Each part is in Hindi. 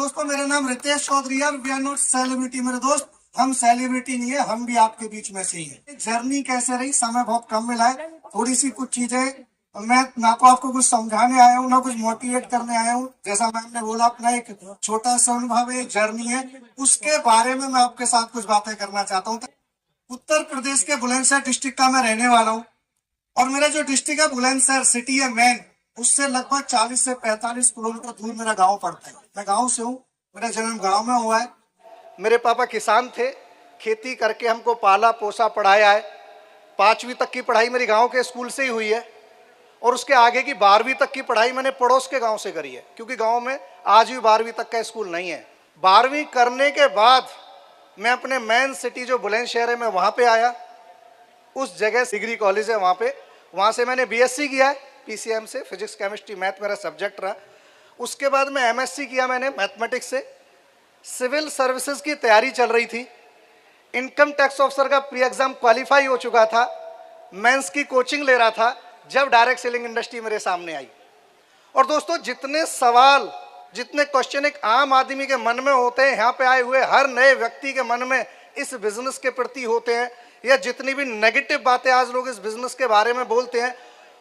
दोस्तों मेरा नाम रितेश चौधरी है। वी आर नॉट सेलिब्रिटी मेरे दोस्त, हम सेलिब्रिटी नहीं है, हम भी आपके बीच में से ही है। जर्नी कैसे रही, समय बहुत कम मिला है, थोड़ी सी कुछ चीजें मैं ना तो आपको कुछ समझाने आया हूँ ना कुछ मोटिवेट करने आया हूँ। जैसा मैम ने बोला अपना एक छोटा सा अनुभव है, जर्नी है, उसके बारे में मैं आपके साथ कुछ बातें करना चाहता हूँ। उत्तर प्रदेश के बुलंदशहर डिस्ट्रिक्ट का मैं रहने वाला हूँ और मेरा जो डिस्ट्रिक्ट है बुलंदशहर सिटी है मेन, उससे लगभग 40 से 45 किलोमीटर दूर मेरा गांव पड़ता है। मैं गांव से हूँ, मेरा जन्म गांव में हुआ है। मेरे पापा किसान थे, खेती करके हमको पाला पोसा पढ़ाया है। 5वीं तक की पढ़ाई मेरी गांव के स्कूल से ही हुई है और उसके आगे की 12वीं तक की पढ़ाई मैंने पड़ोस के गांव से करी है, क्योंकि गांव में आज भी 12वीं तक का स्कूल नहीं है। 12वीं करने के बाद मैं अपने मेन सिटी जो बुलंदशहर है मैं वहाँ पे आया। उस जगह डिग्री कॉलेज है वहाँ से मैंने बीएससी किया है पीसीएम से, फिजिक्स केमिस्ट्री मैथ मेरा सब्जेक्ट रहा। उसके बाद मैं एमएससी किया मैंने मैथमेटिक्स से। सिविल सर्विसेज की तैयारी चल रही थी, इनकम टैक्स ऑफिसर का प्री एग्जाम क्वालिफाई हो चुका था, मेंस की कोचिंग ले रहा था, जब डायरेक्ट सेलिंग इंडस्ट्री मेरे सामने आई। और दोस्तों जितने सवाल जितने क्वेश्चन एक आम आदमी के मन में होते हैं, यहाँ पे आए हुए हर नए व्यक्ति के मन में इस बिजनेस के प्रति होते हैं, या जितनी भी नेगेटिव बातें आज लोग इस बिजनेस के बारे में बोलते हैं,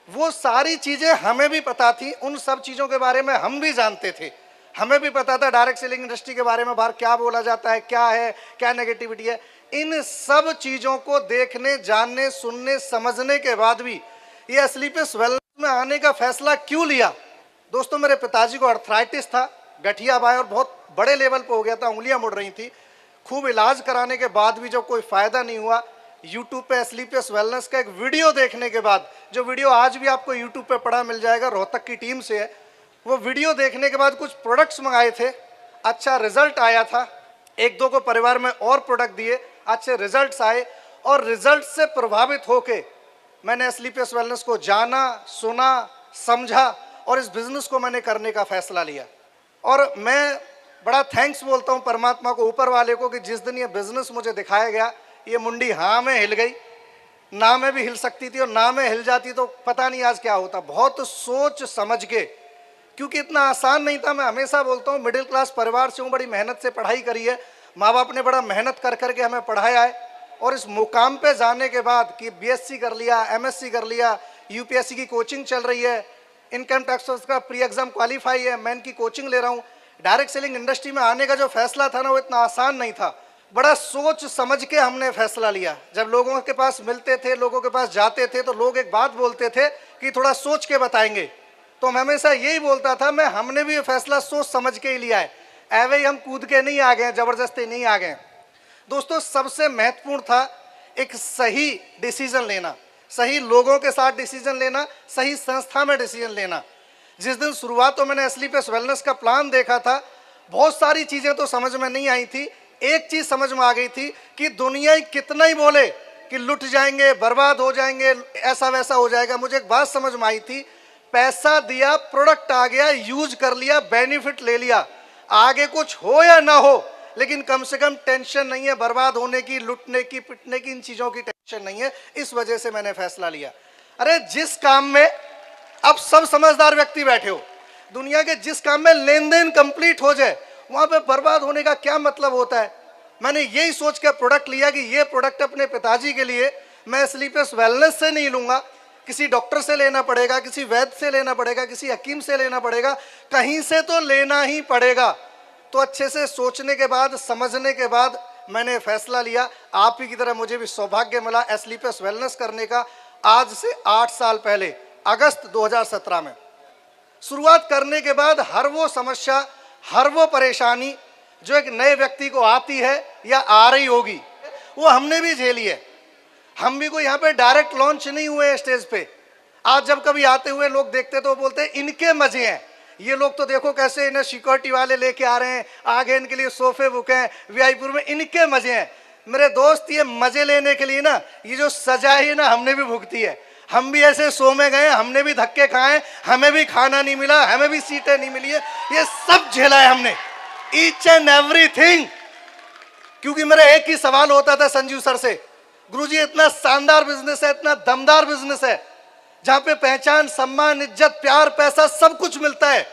वो सारी चीजें हमें भी पता थी। उन सब चीजों के बारे में हम भी जानते थे, हमें भी पता था डायरेक्ट सेलिंग इंडस्ट्री के बारे में बाहर क्या बोला जाता है, क्या है, क्या नेगेटिविटी है। इन सब चीजों को देखने, जानने, सुनने, समझने के बाद भी ये असली पे वेलनेस में आने का फैसला क्यों लिया? दोस्तों मेरे पिताजी को अर्थराइटिस था, गठिया बाय, और बहुत बड़े लेवल पे हो गया था, उंगलियां मुड़ रही थी। खूब इलाज कराने के बाद भी जब कोई फायदा नहीं हुआ, यूट्यूब पे एस्लीपियस वेलनेस का एक वीडियो देखने के बाद, जो वीडियो आज भी आपको यूट्यूब पे पड़ा मिल जाएगा, रोहतक की टीम से है, वो वीडियो देखने के बाद कुछ प्रोडक्ट्स मंगाए थे, अच्छा रिजल्ट आया था। एक दो को परिवार में और प्रोडक्ट दिए, अच्छे रिजल्ट्स आए, और रिजल्ट से प्रभावित होके मैंने एस्लीपियस वेलनेस को जाना, सुना, समझा और इस बिजनेस को मैंने करने का फैसला लिया। और मैं बड़ा थैंक्स बोलता हूँ परमात्मा को, ऊपर वाले को, कि जिस दिन ये बिजनेस मुझे दिखाया गया, ये मुंडी हाँ में हिल गई, ना में भी हिल सकती थी, और ना में हिल जाती तो पता नहीं आज क्या होता। बहुत सोच समझ के, क्योंकि इतना आसान नहीं था। मैं हमेशा बोलता हूँ मिडिल क्लास परिवार से हूँ, बड़ी मेहनत से पढ़ाई करी है, माँ बाप ने बड़ा मेहनत कर करके हमें पढ़ाया है, और इस मुकाम पे जाने के बाद कि बीएससी कर लिया, एमएससी कर लिया, यूपीएससी की कोचिंग चल रही है, इनकम टैक्स का प्री एग्जाम क्वालिफाई है, मैं इनकी कोचिंग ले रहा हूँ, डायरेक्ट सेलिंग इंडस्ट्री में आने का जो फैसला था ना, वो इतना आसान नहीं था। बड़ा सोच समझ के हमने फैसला लिया। जब लोगों के पास मिलते थे, लोगों के पास जाते थे, तो लोग एक बात बोलते थे कि थोड़ा सोच के बताएंगे, तो मैं हमेशा यही बोलता था, हमने भी ये फैसला सोच समझ के ही लिया है, ऐवे ही हम कूद के नहीं आ गए, जबरदस्ती नहीं आ गए। दोस्तों सबसे महत्वपूर्ण था एक सही डिसीजन लेना, सही लोगों के साथ डिसीजन लेना, सही संस्था में डिसीजन लेना। जिस दिन शुरुआत तो मैंने एस्लीपियस वेलनेस का प्लान देखा था, बहुत सारी चीजें तो समझ में नहीं आई थी, एक चीज समझ में आ गई थी कि दुनिया कितना ही बोले कि लुट जाएंगे, बर्बाद हो जाएंगे, ऐसा वैसा हो जाएगा। मुझे एक बात समझ में आई थी, पैसा दिया, प्रोडक्ट आ गया, यूज कर लिया, बेनिफिट ले लिया, आगे कुछ हो या ना हो, लेकिन कम से कम टेंशन नहीं है बर्बाद होने की, लुटने की, पिटने की, इन चीजों की टेंशन नहीं है। इस वजह से मैंने फैसला लिया। अरे जिस काम में, अब सब समझदार व्यक्ति बैठे हो, दुनिया के जिस काम में लेन देन कंप्लीट हो जाए, वहां पे बर्बाद होने का क्या मतलब होता है? मैंने यही सोच के प्रोडक्ट लिया कि ये प्रोडक्ट अपने पिताजी के लिए मैं एस्लीपियस वेलनेस से नहीं लूंगा, किसी डॉक्टर से लेना पड़ेगा, किसी वैद्य से लेना पड़ेगा, किसी हकीम से लेना पड़ेगा, कहीं से तो लेना ही पड़ेगा। तो अच्छे से सोचने के बाद, समझने के बाद मैंने फैसला लिया। आप ही की तरह मुझे भी सौभाग्य मिला एस्लीपियस वेलनेस करने का। आज से 8 साल पहले अगस्त 2017 में शुरुआत करने के बाद हर वो समस्या, हर वो परेशानी जो एक नए व्यक्ति को आती है या आ रही होगी, वो हमने भी झेली है। हम भी कोई यहाँ पे डायरेक्ट लॉन्च नहीं हुए स्टेज पे। आज जब कभी आते हुए लोग देखते तो बोलते हैं इनके मजे हैं, ये लोग तो देखो कैसे इन्हें सिक्योरिटी वाले लेके आ रहे हैं, आगे इनके लिए सोफे बुक हैं वीआईपी में, इनके मजे हैं। मेरे दोस्त ये मजे लेने के लिए ना, ये जो सजा है ना, हमने भी भुगती है। हम भी ऐसे शो में गए, हमने भी धक्के खाए, हमें भी खाना नहीं मिला, हमें भी सीटें नहीं मिली है, ये सब झेला है हमने, ईच एंड एवरीथिंग। क्योंकि मेरा एक ही सवाल होता था संजीव सर से, गुरुजी इतना शानदार बिजनेस है, इतना दमदार बिजनेस है, जहां पे पहचान, सम्मान, इज्जत, प्यार, पैसा सब कुछ मिलता है,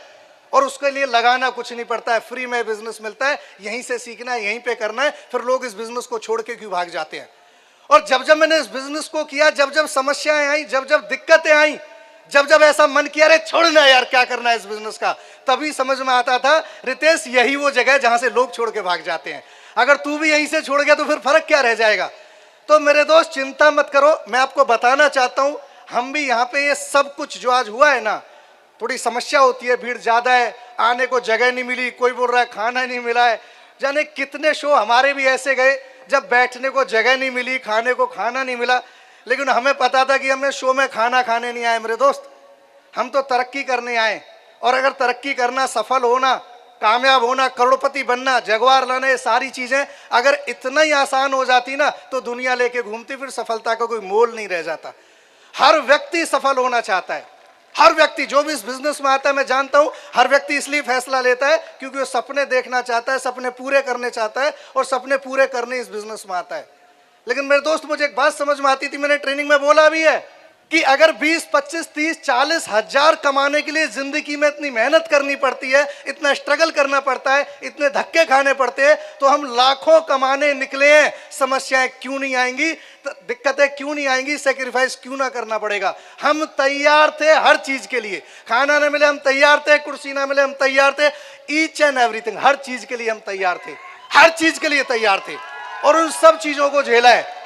और उसके लिए लगाना कुछ नहीं पड़ता है, फ्री में बिजनेस मिलता है, यहीं से सीखना है, यहीं पे करना है। फिर लोग इस बिजनेस को छोड़ के क्यों भाग जाते हैं। और जब जब मैंने इस बिजनेस को किया, जब जब समस्याएं आई, जब जब दिक्कतें आई, जब जब ऐसा मन किया अरे छोड़ना यार, क्या करना है इस बिजनेस का, तभी समझ में आता था रितेश यही वो जगह है जहां से लोग छोड़ के भाग जाते हैं। अगर तू भी यहीं से छोड़ गया तो फिर फर्क क्या रह जाएगा। तो मेरे दोस्त चिंता मत करो, मैं आपको बताना चाहता हूं, हम भी यहाँ पे ये सब कुछ जो आज हुआ है ना, थोड़ी समस्या होती है, भीड़ ज्यादा है, आने को जगह नहीं मिली, कोई बोल रहा है खाना नहीं मिला है, जाने कितने शो हमारे भी ऐसे गए जब बैठने को जगह नहीं मिली, खाने को खाना नहीं मिला। लेकिन हमें पता था कि हमें शो में खाना खाने नहीं आए मेरे दोस्त, हम तो तरक्की करने आए। और अगर तरक्की करना, सफल होना, कामयाब होना, करोड़पति बनना, जगवार लाना, ये सारी चीजें अगर इतना ही आसान हो जाती ना तो दुनिया लेके घूमती, फिर सफलता का कोई मोल नहीं रह जाता। हर व्यक्ति सफल होना चाहता है, हर व्यक्ति जो भी इस बिजनेस में आता है, मैं जानता हूं हर व्यक्ति इसलिए फैसला लेता है क्योंकि वो सपने देखना चाहता है, सपने पूरे करने चाहता है, और सपने पूरे करने इस बिजनेस में आता है। लेकिन मेरे दोस्त मुझे एक बात समझ में आती थी, मैंने ट्रेनिंग में बोला भी है कि अगर 20, 25, 30, 40 हजार कमाने के लिए जिंदगी में इतनी मेहनत करनी पड़ती है, इतना स्ट्रगल करना पड़ता है, इतने धक्के खाने पड़ते हैं, तो हम लाखों कमाने निकले हैं, समस्याएं क्यों नहीं आएंगी, दिक्कतें क्यों नहीं आएंगी, सेक्रीफाइस क्यों ना करना पड़ेगा। हम तैयार थे हर चीज के लिए, खाना ना मिले हम तैयार थे, कुर्सी ना मिले हम तैयार थे, ईच एंड एवरीथिंग, हर चीज के लिए हम तैयार थे, हर चीज के लिए तैयार थे, और उन सब चीजों को झेला है।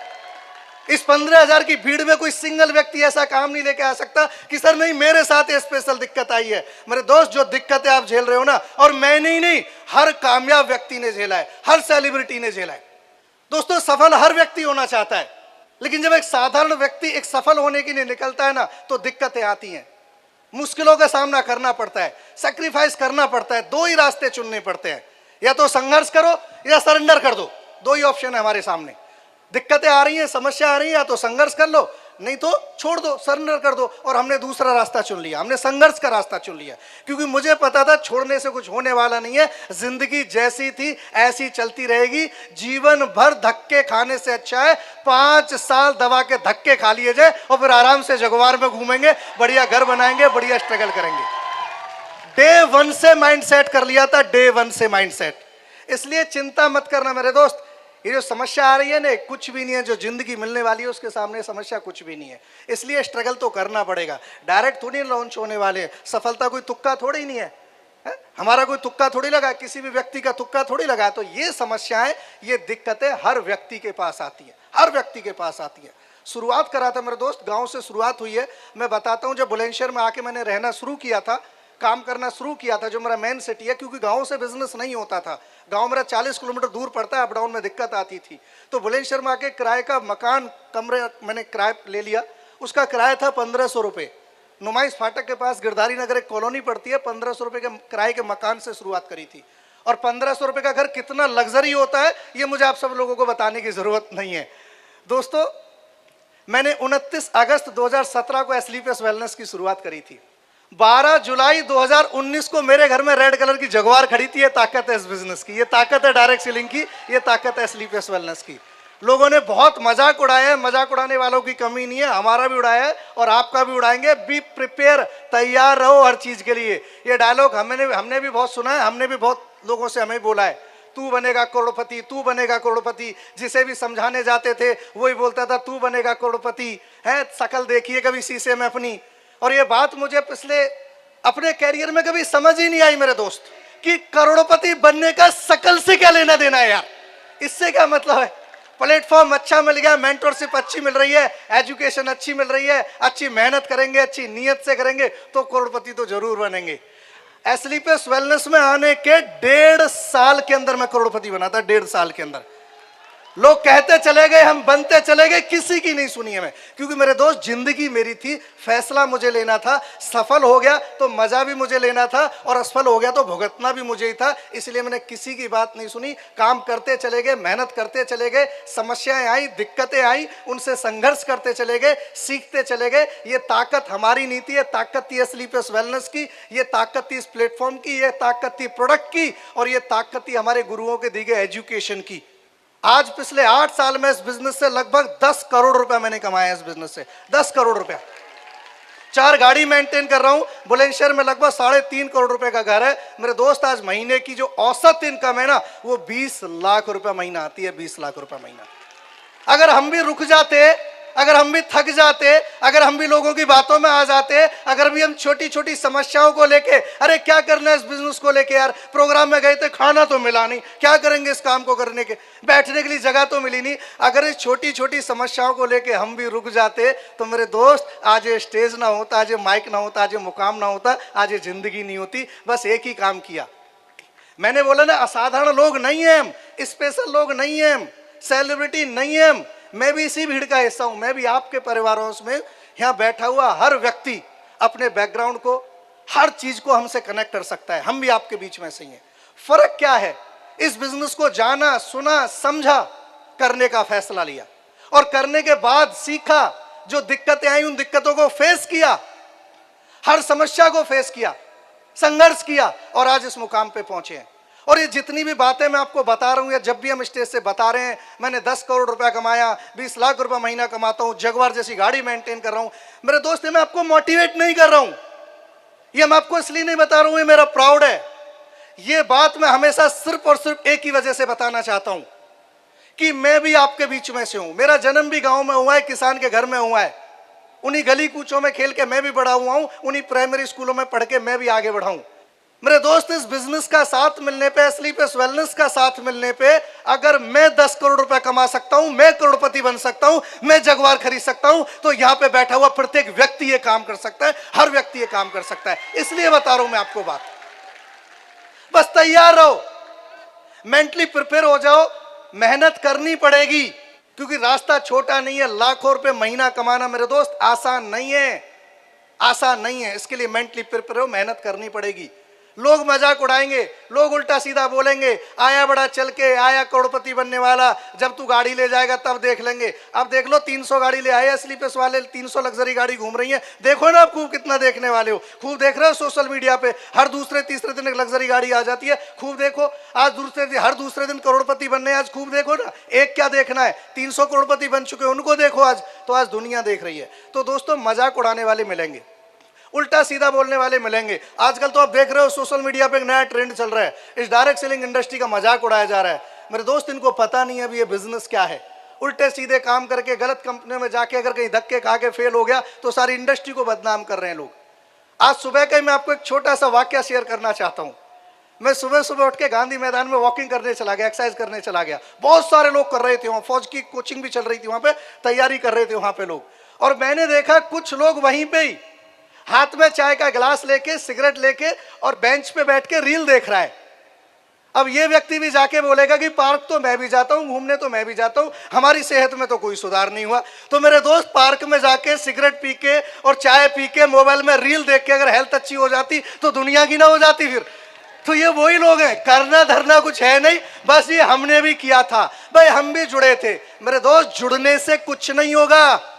इस 15,000 की भीड़ में कोई सिंगल व्यक्ति ऐसा काम नहीं लेके आ सकता कि सर नहीं मेरे साथ ये स्पेशल दिक्कत आई है। मेरे दोस्त जो दिक्कतें आप झेल रहे हो ना, और मैंने ही नहीं, हर कामयाब व्यक्ति ने झेला है, हर सेलिब्रिटी ने झेला है। दोस्तों सफल हर व्यक्ति होना चाहता है, लेकिन जब एक साधारण व्यक्ति एक सफल होने के लिए निकलता है ना तो दिक्कतें आती हैं, मुश्किलों का सामना करना पड़ता है, सैक्रिफाइस करना पड़ता है, दो ही रास्ते चुनने पड़ते हैं, या तो संघर्ष करो या सरेंडर कर दो, दो ही ऑप्शन है हमारे सामने। दिक्कतें आ रही हैं, समस्या आ रही है, या तो संघर्ष कर लो, नहीं तो छोड़ दो, सरेंडर कर दो। और हमने दूसरा रास्ता चुन लिया, हमने संघर्ष का रास्ता चुन लिया, क्योंकि मुझे पता था छोड़ने से कुछ होने वाला नहीं है, जिंदगी जैसी थी ऐसी चलती रहेगी, जीवन भर धक्के खाने से अच्छा है 5 साल दबा के धक्के खा लिए जाए और फिर आराम से जगवार में घूमेंगे, बढ़िया घर बनाएंगे, बढ़िया स्ट्रगल करेंगे। डे 1 से माइंड सेट कर लिया था, डे 1 से माइंड सेट। इसलिए चिंता मत करना मेरे दोस्त, ये जो समस्या आ रही है ना, कुछ भी नहीं है, जो जिंदगी मिलने वाली है उसके सामने समस्या कुछ भी नहीं है। इसलिए स्ट्रगल तो करना पड़ेगा, डायरेक्ट थोड़ी लॉन्च होने वाले हैं, सफलता कोई तुक्का थोड़ी ही नहीं है, हमारा कोई तुक्का थोड़ी लगा, किसी भी व्यक्ति का तुक्का थोड़ी लगा। तो ये समस्याएं, ये दिक्कतें हर व्यक्ति के पास आती है, हर व्यक्ति के पास आती है। शुरुआत करा था मेरे दोस्त, गाँव से शुरुआत हुई है। मैं बताता हूँ, जब बुलंदशहर में आके मैंने रहना शुरू किया था, काम करना शुरू किया था, जो मेरा मेन सिटी है, क्योंकि गांव से बिजनेस नहीं होता था, गांव मेरा 40 किलोमीटर दूर पड़ता है, अप डाउन में दिक्कत आती थी। तो बुलंदशहर में आके किराए का मकान, कमरे मैंने किराए ले लिया, उसका किराया था 1500 रुपये। नुमाइश फाटक के पास गिरधारी नगर एक कॉलोनी पड़ती है, 1500 रुपये के किराए के मकान से शुरुआत करी थी। और 1500 रुपये का घर कितना लग्जरी होता है ये मुझे आप सब लोगों को बताने की जरूरत नहीं है। दोस्तों मैंने 29 अगस्त 2017 को एस्लीपियस वेलनेस की शुरुआत करी थी। 12 जुलाई 2019 को मेरे घर में रेड कलर की जगुआर खड़ी थी। ये ताकत है इस बिजनेस की, ये ताकत है डायरेक्ट सेलिंग की, ये ताकत है स्लीपियस वेलनेस की। लोगों ने बहुत मजाक उड़ाया है, मजाक उड़ाने वालों की कमी नहीं है, हमारा भी उड़ाया है और आपका भी उड़ाएंगे। बी प्रिपेयर, तैयार रहो हर चीज के लिए। ये डायलॉग हमने भी बहुत सुना है, हमने भी बहुत लोगों से हमें बोला है, तू बनेगा करोड़पति, तू बनेगा करोड़पति। जिसे भी समझाने जाते थे वही बोलता था तू बनेगा करोड़पति। है शकल देखिए कभी शीशे में अपनी। और ये बात मुझे पिछले अपने कैरियर में कभी समझ ही नहीं आई मेरे दोस्त, कि करोड़पति बनने का शकल से क्या लेना देना है यार, इससे क्या मतलब है। प्लेटफॉर्म अच्छा मिल गया, मेंटरशिप अच्छी मिल रही है, एजुकेशन अच्छी मिल रही है, अच्छी मेहनत करेंगे, अच्छी नीयत से करेंगे तो करोड़पति तो जरूर बनेंगे। एस्लीपियस वेलनेस में आने के 1.5 साल के अंदर मैं करोड़पति बना था, 1.5 साल के अंदर। लोग कहते चले गए, हम बनते चले गए, किसी की नहीं सुनी है मैं, क्योंकि मेरे दोस्त जिंदगी मेरी थी, फैसला मुझे लेना था। सफल हो गया तो मजा भी मुझे लेना था और असफल हो गया तो भुगतना भी मुझे ही था। इसलिए मैंने किसी की बात नहीं सुनी, काम करते चले गए, मेहनत करते चले गए। समस्याएं आई, दिक्कतें आई, उनसे संघर्ष करते चले गए, सीखते चले गए। ये ताकत हमारी नीति है, ताकत थी स्लीपियस वेलनेस की, ये ताकत थी इस प्लेटफॉर्म की, ये ताकत थी प्रोडक्ट की, और ये ताकत थी हमारे गुरुओं के दी गए एजुकेशन की। आज पिछले 8 साल में इस बिजनेस से लगभग 10 करोड़ रुपया मैंने कमाया है, इस बिजनेस से 10 करोड़ रुपया। 4 गाड़ी मेंटेन कर रहा हूं, बुलंदशहर में लगभग 3.5 करोड़ रुपए का घर है मेरे दोस्त। आज महीने की जो औसत इनकम है ना वो 20 लाख रुपए महीना आती है, 20 लाख रुपए महीना। अगर हम भी रुक जाते, अगर हम भी थक जाते, अगर हम भी लोगों की बातों में आ जाते, अगर भी हम छोटी छोटी समस्याओं को लेके, अरे क्या करना है इस बिजनेस को लेके यार, प्रोग्राम में गए थे खाना तो मिला नहीं, क्या करेंगे इस काम को करने के, बैठने के लिए जगह तो मिली नहीं, अगर इस छोटी छोटी समस्याओं को लेके हम भी रुक जाते तो मेरे दोस्त आज ये स्टेज ना होता, आज ये माइक ना होता, आज ये मुकाम ना होता, आज ये जिंदगी नहीं होती। बस एक ही काम किया मैंने, बोला ना असाधारण लोग नहीं है हम, स्पेशल लोग नहीं है हम, सेलिब्रिटी नहीं है हम। मैं भी इसी भीड़ का हिस्सा हूं, मैं भी आपके परिवारों में यहां बैठा हुआ हर व्यक्ति अपने बैकग्राउंड को, हर चीज को हमसे कनेक्ट कर सकता है, हम भी आपके बीच में से ही हैं। फर्क क्या है, इस बिजनेस को जाना, सुना, समझा, करने का फैसला लिया और करने के बाद सीखा, जो दिक्कतें आई उन दिक्कतों को फेस किया, हर समस्या को फेस किया, संघर्ष किया और आज इस मुकाम पे पहुंचे हैं। और ये जितनी भी बातें मैं आपको बता रहा हूं या जब भी हम स्टेज से बता रहे हैं, मैंने 10 करोड़ रुपया कमाया, 20 लाख रुपया महीना कमाता हूं, जगवार जैसी गाड़ी मेंटेन कर रहा हूं, मेरे दोस्त मैं आपको मोटिवेट नहीं कर रहा हूं, ये मैं आपको इसलिए नहीं बता रहा हूं, ये मेरा प्राउड है। ये बात मैं हमेशा सिर्फ और सिर्फ एक ही वजह से बताना चाहता हूं कि मैं भी आपके बीच में से हूं। मेरा जन्म भी गांव में हुआ है, किसान के घर में हुआ है, उन्हीं गली कूचों में खेल के मैं भी बड़ा हुआ हूं, उन्हीं प्राइमरी स्कूलों में पढ़ के मैं भी आगे बढ़ा हूं। मेरे दोस्त इस बिजनेस का साथ मिलने पे, स्लीपलेस वेलनेस का साथ मिलने पे, अगर मैं 10 करोड़ रुपए कमा सकता हूं, मैं करोड़पति बन सकता हूं, मैं जगवार खरीद सकता हूं, तो यहां पे बैठा हुआ प्रत्येक व्यक्ति ये काम कर सकता है, हर व्यक्ति ये काम कर सकता है। इसलिए बता रहा हूं मैं आपको बात, बस तैयार रहो, मेंटली प्रिपेयर हो जाओ, मेहनत करनी पड़ेगी क्योंकि रास्ता छोटा नहीं है। लाखों रुपए महीना कमाना मेरे दोस्त आसान नहीं है, आसान नहीं है। इसके लिए मेंटली प्रिपेयर हो, मेहनत करनी पड़ेगी। लोग मजाक उड़ाएंगे, लोग उल्टा सीधा बोलेंगे, आया बड़ा चल के, आया करोड़पति बनने वाला, जब तू गाड़ी ले जाएगा तब देख लेंगे। अब देख लो 300 गाड़ी ले आए स्लीपर्स वाले, 300 लग्जरी गाड़ी घूम रही है, देखो ना आप खूब कितना देखने वाले हो, खूब देख रहे हो सोशल मीडिया पे, हर दूसरे तीसरे दिन एक लग्जरी गाड़ी आ जाती है, खूब देखो। आज हर दूसरे दिन करोड़पति बनने, आज खूब देखो ना, एक क्या देखना है, 300 करोड़पति बन चुके उनको देखो आज, तो आज दुनिया देख रही है। तो दोस्तों मजाक उड़ाने वाले मिलेंगे, उल्टा सीधा बोलने वाले मिलेंगे। आजकल तो आप देख रहे हो सोशल मीडिया पे एक नया ट्रेंड चल रहा है, इस डायरेक्ट सेलिंग इंडस्ट्री का मजाक उड़ाया जा रहा है। मेरे दोस्त इनको पता नहीं है अभी ये बिजनेस क्या है। उल्टे सीधे काम करके गलत कंपनियों में जाके अगर कहीं धक्के खा के फेल हो गया तो सारी इंडस्ट्री को बदनाम कर रहे हैं लोग। आज सुबह का ही मैं आपको एक छोटा सा वाक्य शेयर करना चाहता हूँ। मैं सुबह सुबह उठ के गांधी मैदान में वॉकिंग करने चला गया, एक्सरसाइज करने चला गया। बहुत सारे लोग कर रहे थे वहाँ, फौज की कोचिंग भी चल रही थी वहाँ पे, तैयारी कर रहे थे वहाँ पे लोग। और मैंने देखा कुछ लोग वहीं पे ही हाथ में चाय का गिलास लेके, सिगरेट लेके और बेंच पे बैठ के रील देख रहा है। अब ये व्यक्ति भी जाके बोलेगा कि पार्क तो मैं भी जाता हूं, घूमने तो मैं भी जाता हूं, हमारी सेहत में तो कोई सुधार नहीं हुआ। तो मेरे दोस्त पार्क में जाके सिगरेट पी के और चाय पी के मोबाइल में रील देख के अगर हेल्थ अच्छी हो जाती तो दुनिया की ना हो जाती फिर। तो ये वही लोग हैं, करना धरना कुछ है नहीं, बस ये हमने भी किया था भाई, हम भी जुड़े थे। मेरे दोस्त जुड़ने से कुछ नहीं होगा।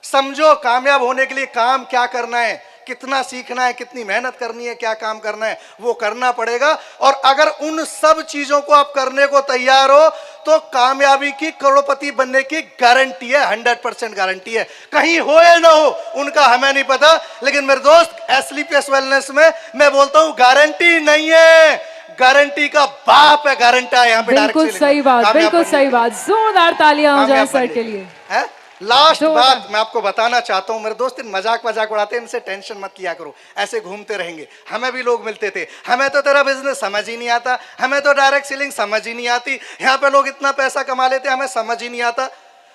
समझो कामयाब होने के लिए काम क्या करना है, कितना सीखना है, कितनी मेहनत करनी है, क्या काम करना है, वो करना पड़ेगा। और अगर उन सब चीजों को आप करने को तैयार हो तो कामयाबी की, करोड़पति बनने की गारंटी है, 100% गारंटी है। कहीं हो या ना हो उनका हमें नहीं पता, लेकिन मेरे दोस्त स्लीपलेस वेलनेस में मैं बोलता हूं गारंटी नहीं है, गारंटी का बाप है, गारंटी है यहाँ पे। बिल्कुल सही बात, बिल्कुल सही बात। जोरदार तालियां हो जाए सर के लिए। लास्ट बात मैं आपको बताना चाहता हूं मेरे दोस्त, इन मजाक उड़ाते हैं, इनसे टेंशन मत लिया करो, ऐसे घूमते रहेंगे। हमें भी लोग मिलते थे, हमें तो तेरा बिजनेस समझ ही नहीं आता, हमें तो डायरेक्ट सेलिंग समझ ही नहीं आती, यहाँ पे लोग इतना पैसा कमा लेते, हमें समझ ही नहीं आता।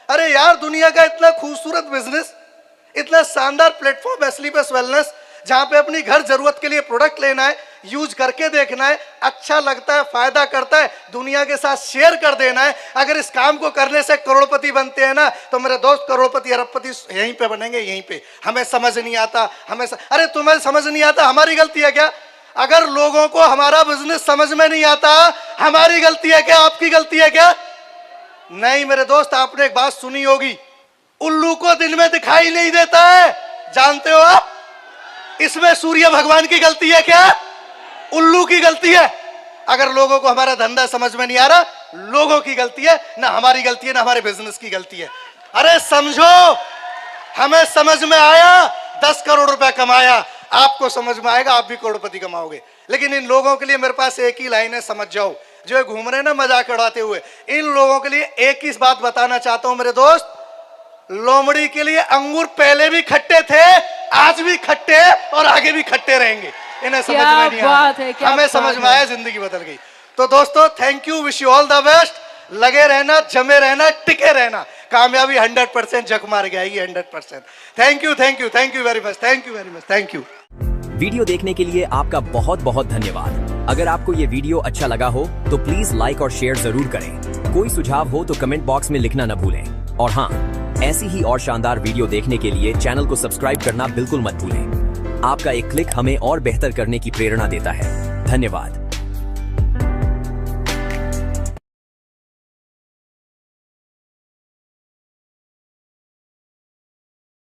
अरे यार दुनिया का इतना खूबसूरत बिजनेस, इतना शानदार प्लेटफॉर्म है स्लीपलेस वेलनेस, जहां पे अपनी घर जरूरत के लिए प्रोडक्ट लेना है, यूज करके देखना है, अच्छा लगता है, फायदा करता है, दुनिया के साथ शेयर कर देना है। अगर इस काम को करने से करोड़पति बनते हैं ना तो मेरे दोस्त करोड़पति अरबपति यहीं पे बनेंगे, यहीं पे। हमें समझ नहीं आता, अरे तुम्हें समझ नहीं आता, हमारी गलती है क्या? अगर लोगों को हमारा बिजनेस समझ में नहीं आता, हमारी गलती है क्या? आपकी गलती है क्या? नहीं मेरे दोस्त, आपने एक बात सुनी होगी, उल्लू को दिन में दिखाई नहीं देता है, जानते हो आप? इसमें सूर्य भगवान की गलती है क्या? उल्लू की गलती है। अगर लोगों को हमारा धंधा समझ में नहीं आ रहा, लोगों की गलती है, ना हमारी गलती है, ना हमारे बिजनेस की गलती है। अरे समझो, हमें समझ में आया, 10 करोड़ रुपए कमाया, आपको समझ में आएगा, आप भी करोड़पति कमाओगे। लेकिन इन लोगों के लिए मेरे पास एक ही लाइन है, समझ जाओ, जो घूम रहे हैं ना मजाक उड़ाते हुए, इन लोगों के लिए एक ही बात बताना चाहता हूं मेरे दोस्त, लोमड़ी के लिए अंगूर पहले भी खट्टे थे, आज भी खट्टे और आगे भी खट्टे रहेंगे। इन्हें समझ में नहीं आया, हमें समझ में आया, जिंदगी बदल गई। तो दोस्तों thank you, wish you all the best. लगे रहना, जमे रहना, टिके रहना, कामयाबी 100% जग मार जाएगी 100%। Thank you, thank you, thank you very much, thank you very much, thank you. Video देखने के लिए आपका बहुत बहुत धन्यवाद। अगर आपको ये वीडियो अच्छा लगा हो तो प्लीज लाइक और शेयर जरूर करें। कोई सुझाव हो तो कमेंट बॉक्स में लिखना न भूलें। और हाँ, ऐसी ही और शानदार वीडियो देखने के लिए चैनल को सब्सक्राइब करना बिल्कुल मत भूलें। आपका एक क्लिक हमें और बेहतर करने की प्रेरणा देता है। धन्यवाद।